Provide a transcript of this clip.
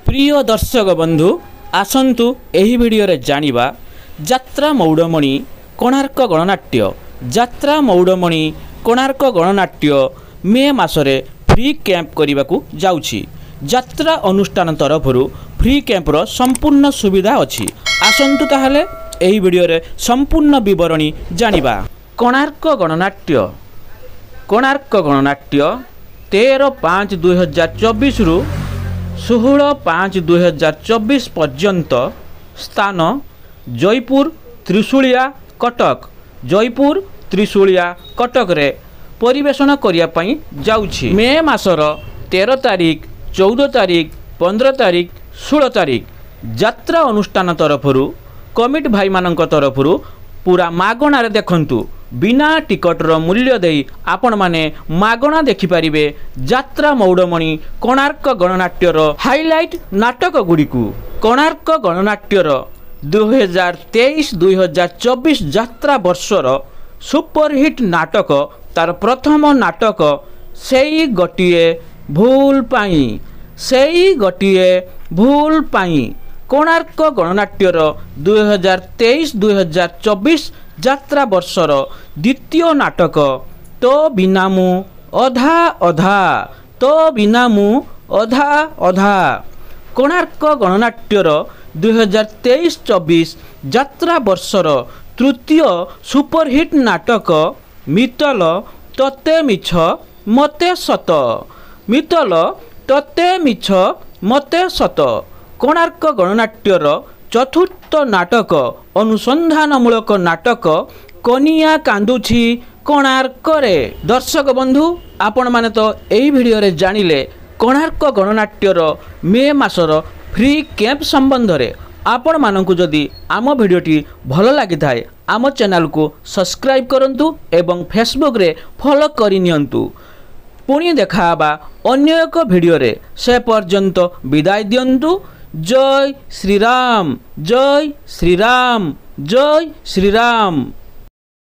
प्रिय दर्शक बंधु आसतु एही भिडियो रे जानिबा यात्रा मौडमणि कोणार्क गणनाट्य। यात्रा मौडमणि कोणार्क गणनाट्य मे मासरे फ्री कैंप करने जाउछि। यात्रा अनुष्ठान तरफरु फ्री कैंपर संपूर्ण सुविधा अछि। आसतु ताहले एही भिडियो रे संपूर्ण विवरणी जानिबा। कोणार्क गणनाट्य 13/5/2024 रु 16/5/2024 पर्यंत। स्थान जयपुर त्रिशूलिया कटक। जयपुर त्रिशूलिया कटक रे परिवेषण करिया पई जाउछि। मे मासर 13 तारिख 14 तारिख 15 तारिख 16 तारिख यात्रा अनुष्ठान तरफरु कमिटी भाई मानक तरफरु पूरा मागणार देखंतु। बिना टिकटर मूल्य देई आपण माने मागणा देखिपारिबे यात्रा मौडमणि कोणार्क गणनाट्यर हाइलाइट नाटक गुड़िकु। कोणार्क गणनाट्यर 2023-2024 यात्रा वर्षर सुपरहिट नाटक तार प्रथम नाटक सेई गोटिए भूल पाई। सेई गोटिए भूल पाई कोणार्क गणनाट्यर 2023-2024 यात्रा वर्षर द्वितीय नाटक तो बिनामु अधा अधा। तो बिनामु अधा अधा कोणार्क गणनाट्यर 2023-24 यात्रा वर्षर तृतीय सुपरहिट नाटक मितल तते मिछ मते सत। मितल तते मिछ मते सत कोणार्क गणनाट्यर चतुर्थ नाटक अनुसंधानमूलक नाटक कनिया कांदुछि कोणार्क रे। दर्शक बंधु आपण माने तो एही भिडियो रे जानिले कोणार्क गणनाट्यर मे मासर फ्री कैंप संबंध रे। आपण मानकु जदि आम भिडियोटी भल लागि थाए आम चैनल को सब्सक्राइब करंतु एवं फेसबुक रे फॉलो करि नियंतु। पुणी देखाबा अन्य एक भिडियो रे। से पर्यंत विदाय दियंतु। जय श्री राम, जय श्री राम, जय श्री राम।